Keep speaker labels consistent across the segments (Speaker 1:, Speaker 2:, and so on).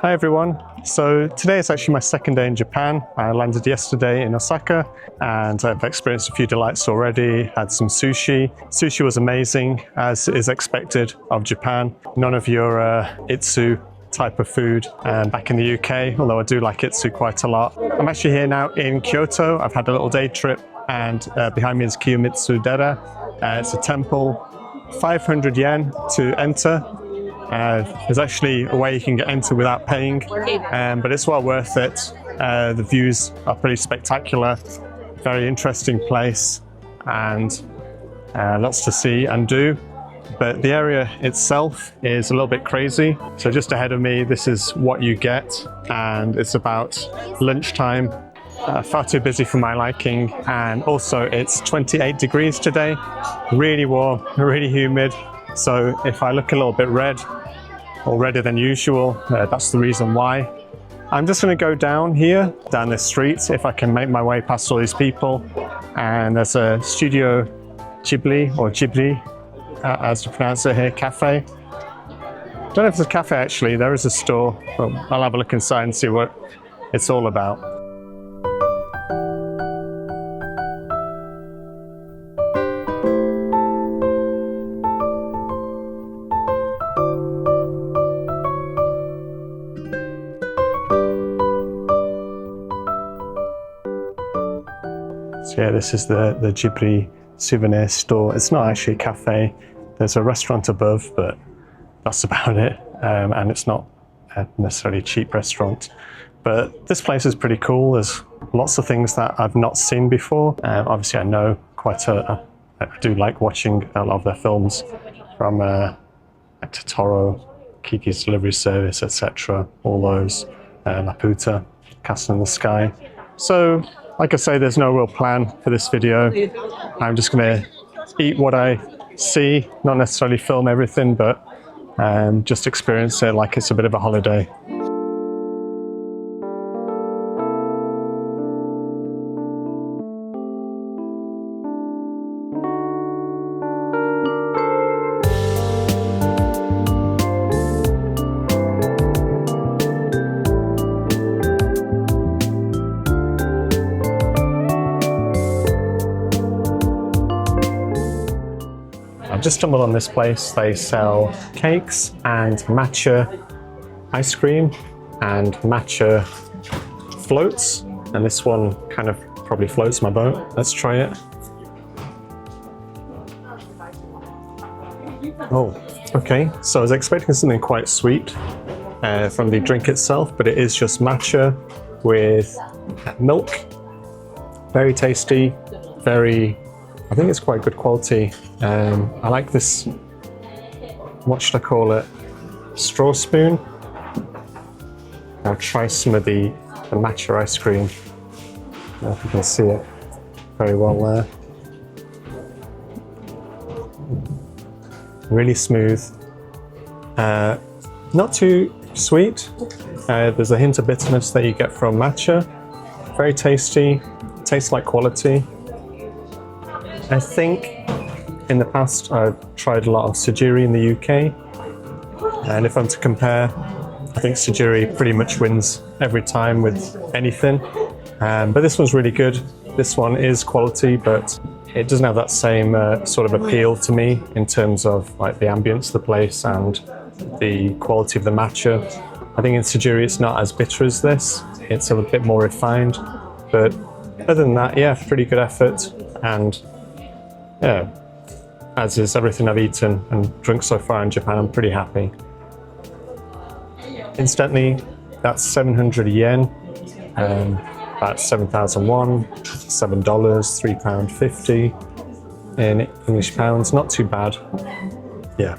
Speaker 1: Hi everyone. So today is actually my second day in Japan. I landed yesterday in Osaka and I've experienced a few delights already. Had some sushi. Sushi was amazing, as is expected of Japan. None of your itsu type of food back in the UK, although I do like itsu quite a lot. I'm actually here now in Kyoto. I've had a little day trip and behind me is Kiyomitsu-dera. It's a temple, 500 yen to enter. There's actually a way you can get enter without paying, but it's well worth it. The views are pretty spectacular, very interesting place, and lots to see and do. But the area itself is a little bit crazy. So just ahead of me, this is what you get, and it's about lunchtime. Far too busy for my liking, and also it's 28 degrees today, really warm, really humid. So if I look a little bit red, or redder than usual, that's the reason why. I'm just going to go down here, down this street, if I can make my way past all these people. And there's a Studio Ghibli, or Ghibli, as you pronounce it here, cafe. Don't know if it's a cafe actually, there is a store. But I'll have a look inside and see what it's all about. So yeah, this is the Ghibli souvenir store. It's not actually a cafe. There's a restaurant above, but that's about it. And it's not necessarily a cheap restaurant. But this place is pretty cool. There's lots of things that I've not seen before. Obviously, I know I do like watching a lot of their films from Totoro, Kiki's Delivery Service, etc. All those, Laputa, Castle in the Sky. So, like I say, there's no real plan for this video. I'm just going to eat what I see, not necessarily film everything, but just experience it like it's a bit of a holiday. Just stumbled on this place. They sell cakes and matcha ice cream and matcha floats, and this one kind of probably floats my boat. Let's try it. Oh, okay. So I was expecting something quite sweet from the drink itself, but it is just matcha with milk. Very tasty, I think it's quite good quality. I like this, what should I call it? Straw spoon. I'll try some of the matcha ice cream. I don't know if you can see it very well there. Really smooth. Not too sweet. There's a hint of bitterness that you get from matcha. Very tasty. Tastes like quality. I think in the past I've tried a lot of Tsujiri in the UK, and if I'm to compare, I think Tsujiri pretty much wins every time with anything, but this one's really good. This one is quality, but it doesn't have that same sort of appeal to me in terms of like the ambience of the place and the quality of the matcha. I think in Tsujiri it's not as bitter as this, it's a bit more refined, but other than that, yeah, pretty good effort. And yeah, as is everything I've eaten and drunk so far in Japan. I'm pretty happy. Incidentally, that's 700 yen, about 7,000 won, $7, £3.50 in English pounds. Not too bad. Yeah.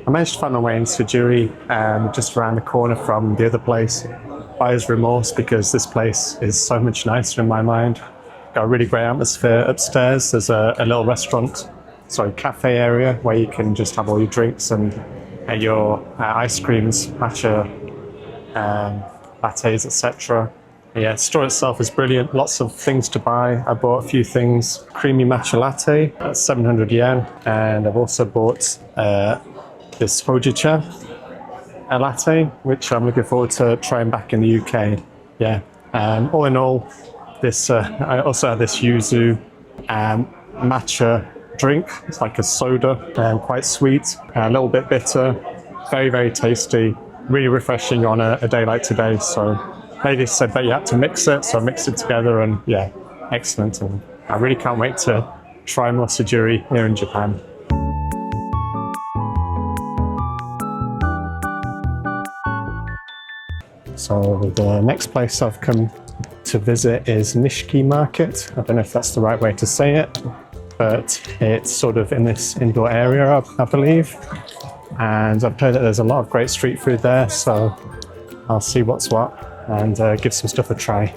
Speaker 1: I managed to find my way in Tsujiri, just around the corner from the other place. Buyer's remorse, because this place is so much nicer in my mind. Got a really great atmosphere upstairs. There's a little restaurant, cafe area where you can just have all your drinks and your ice creams, matcha, lattes, etc. Yeah, the store itself is brilliant. Lots of things to buy. I bought a few things. Creamy matcha latte, that's 700 yen. And I've also bought this hojicha latte, which I'm looking forward to trying back in the UK. Yeah. All in all, this I also had this yuzu matcha drink. It's like a soda, quite sweet, a little bit bitter, very, very tasty, really refreshing on a day like today. So lady said that you had to mix it, so I mixed it together, and yeah, excellent. And I really can't wait to try more Tsujiri here in Japan. So the next place I've come to visit is Nishiki Market. I don't know if that's the right way to say it, but it's sort of in this indoor area, I believe. And I've heard that there's a lot of great street food there, so I'll see what's what and give some stuff a try.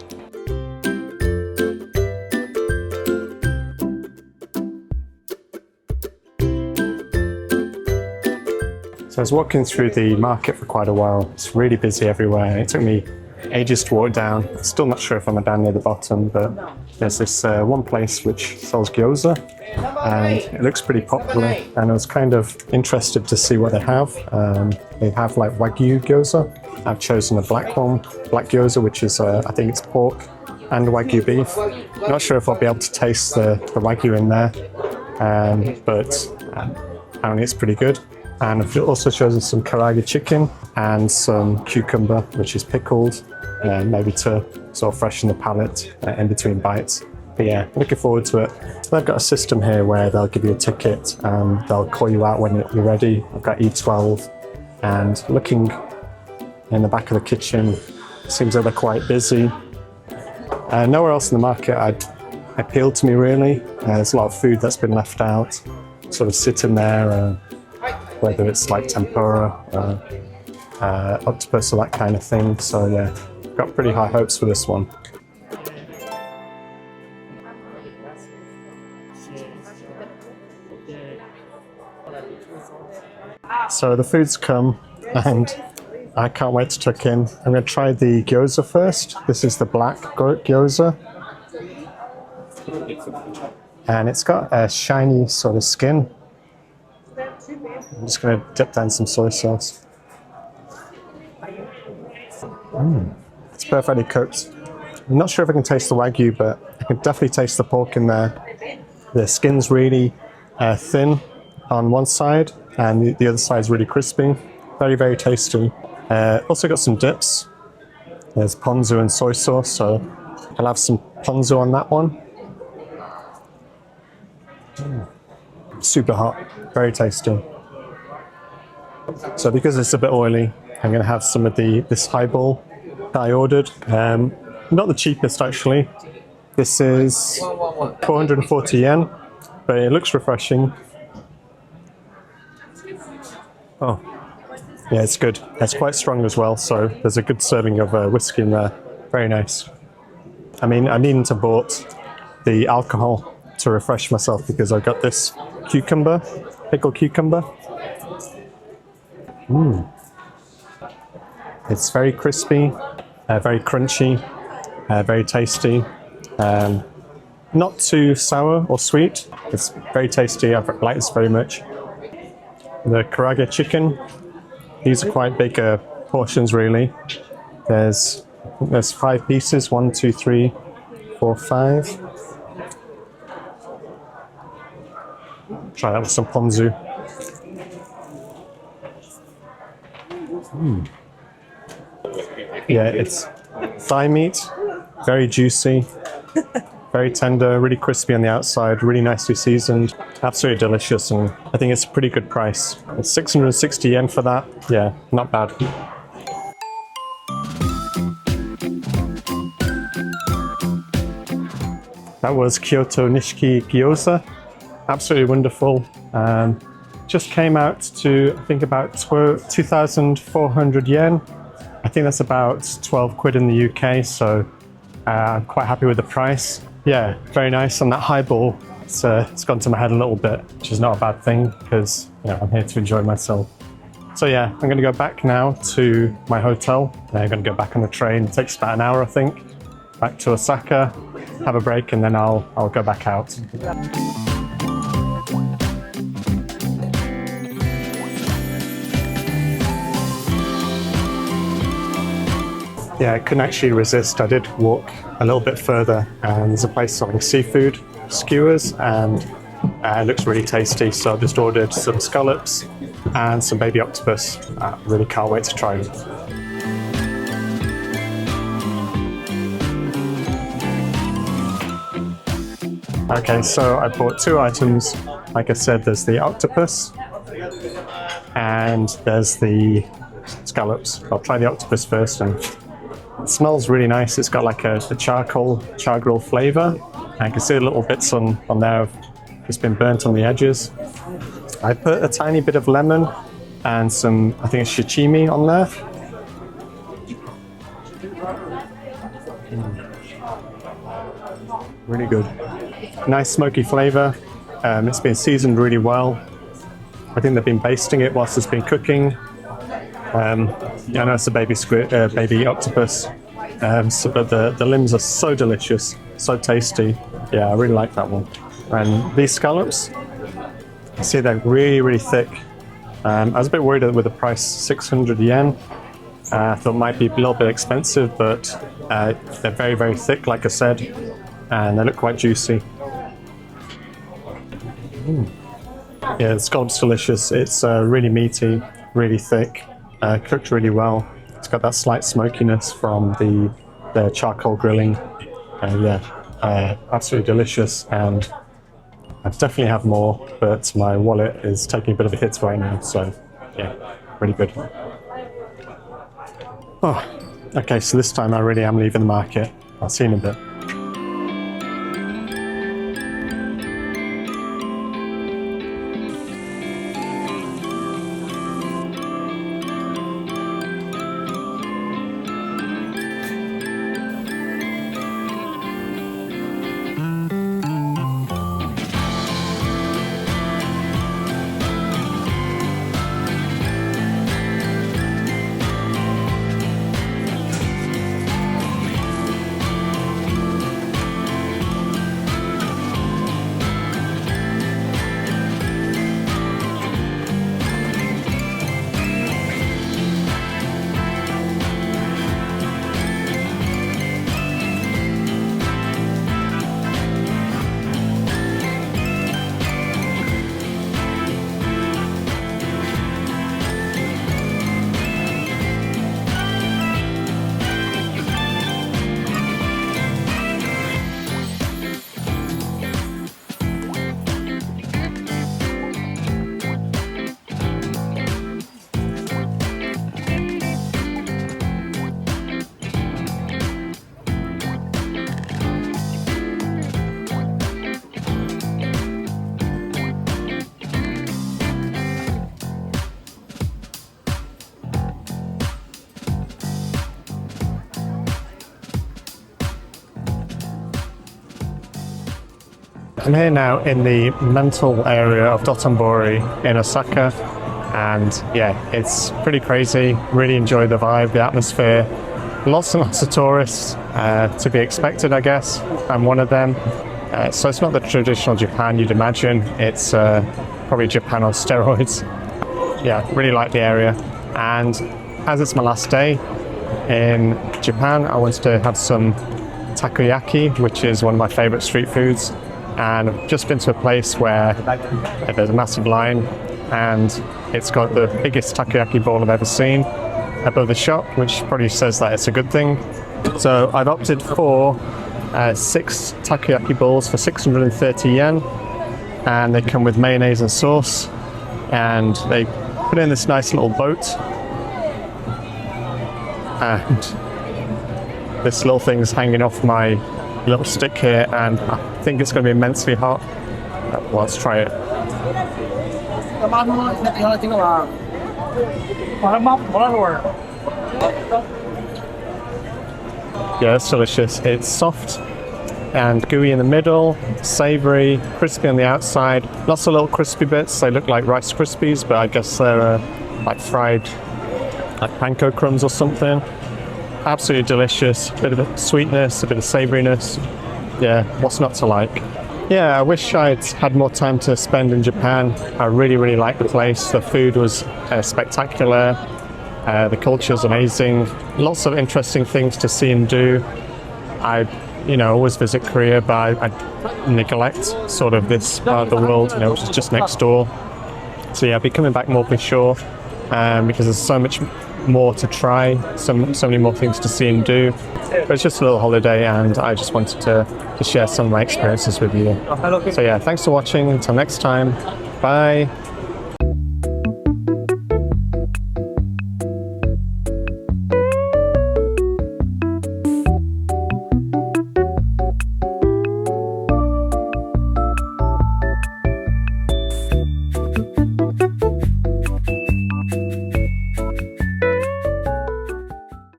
Speaker 1: So I was walking through the market for quite a while. It's really busy everywhere. It took me ages to walk down. Still not sure if I'm down near the bottom, but there's this one place which sells gyoza, and it looks pretty popular. And I was kind of interested to see what they have. They have like Wagyu gyoza. I've chosen a black one, black gyoza, which is I think it's pork and Wagyu beef. I'm not sure if I'll be able to taste the Wagyu in there, but apparently it's pretty good. And I've also chosen some karaage chicken and some cucumber, which is pickled, maybe to sort of freshen the palate in between bites. But yeah, looking forward to it. So they've got a system here where they'll give you a ticket and they'll call you out when you're ready. I've got E12, and looking in the back of the kitchen, seems like they're quite busy. Nowhere else in the market appealed to me really. There's a lot of food that's been left out, sort of sitting there, whether it's like tempura, octopus or that kind of thing. So yeah, got pretty high hopes for this one. So the food's come and I can't wait to tuck in. I'm going to try the gyoza first. This is the black gyoza. And it's got a shiny sort of skin. I'm just going to dip that in some soy sauce. It's perfectly cooked. I'm not sure if I can taste the Wagyu, but I can definitely taste the pork in there. The skin's really thin on one side, and the other side is really crispy. Very, very tasty. Also got some dips. There's ponzu and soy sauce, so I'll have some ponzu on that one. Super hot, very tasty. So because it's a bit oily, I'm going to have some of this highball that I ordered. Not the cheapest actually. This is 440 yen, but it looks refreshing. Oh, yeah, it's good. It's quite strong as well, so there's a good serving of whiskey in there. Very nice. I mean, I needn't have bought the alcohol to refresh myself because I got this cucumber, pickled cucumber. It's very crispy, very crunchy, very tasty. Not too sour or sweet. It's very tasty. I like this very much. The karaage chicken, these are quite big portions really. There's 5 pieces, 1, 2, 3, 445. Try that with some ponzu. Yeah, it's thigh meat, very juicy, very tender, really crispy on the outside, really nicely seasoned, absolutely delicious, and I think it's a pretty good price. It's 660 yen for that. Yeah, not bad. That was Kyoto Nishiki Gyoza. Absolutely wonderful. Just came out to, I think, about 2,400 yen. I think that's about 12 quid in the UK, so I'm quite happy with the price. Yeah, very nice. And that highball, it's gone to my head a little bit, which is not a bad thing because I'm here to enjoy myself. So yeah, I'm going to go back now to my hotel. I'm going to go back on the train. It takes about an hour, I think, back to Osaka, have a break, and then I'll go back out. Yeah, I couldn't actually resist. I did walk a little bit further and there's a place selling seafood, skewers, and it looks really tasty. So I just ordered some scallops and some baby octopus. I really can't wait to try them. Okay, so I bought two items. Like I said, there's the octopus and there's the scallops. I'll try the octopus first, and it smells really nice. It's got like a char grill flavor. I can see little bits on there. It's been burnt on the edges. I put a tiny bit of lemon and some, I think it's shichimi on there. Really good. Nice smoky flavor. It's been seasoned really well. I think they've been basting it whilst it's been cooking. Yeah, I know it's a baby octopus, but the limbs are so delicious, so tasty. Yeah, I really like that one. And these scallops, you see they're really, really thick. I was a bit worried with the price, 600 yen. I thought it might be a little bit expensive, but they're very, very thick, like I said, and they look quite juicy. Yeah, the scallop's delicious. It's really meaty, really thick. Cooked really well. It's got that slight smokiness from the charcoal grilling. Absolutely delicious, and I definitely have more, but my wallet is taking a bit of a hit right now, so yeah, really good. Oh, okay, so this time I really am leaving the market. I'll see you in a bit. I'm here now in the mental area of Dotonbori in Osaka, and yeah, it's pretty crazy. Really enjoy the vibe, the atmosphere. Lots and lots of tourists, to be expected, I guess. I'm one of them. So it's not the traditional Japan you'd imagine. It's probably Japan on steroids. Yeah, really like the area. And as it's my last day in Japan, I wanted to have some takoyaki, which is one of my favorite street foods. And I've just been to a place where there's a massive line and it's got the biggest takoyaki ball I've ever seen above the shop, which probably says that it's a good thing. So I've opted for 6 takoyaki balls for 630 yen, and they come with mayonnaise and sauce, and they put in this nice little boat, and this little thing's hanging off my little stick here, and I think it's going to be immensely hot. Well, let's try it. Yeah, it's delicious. It's soft and gooey in the middle, savoury, crispy on the outside. Lots of little crispy bits. They look like Rice Krispies, but I guess they're like fried, like panko crumbs or something. Absolutely delicious. A bit of sweetness, a bit of savouriness. Yeah, what's not to like? Yeah, I wish I'd had more time to spend in Japan. I really, really liked the place. The food was spectacular. The culture's amazing. Lots of interesting things to see and do. I always visit Korea, but I neglect sort of this part of the world, which is just next door. So yeah, I'll be coming back more for sure, because there's so much more to try, so many more things to see and do. But it's just a little holiday, and I just wanted to share some of my experiences with you. So yeah, thanks for watching. Until next time, bye.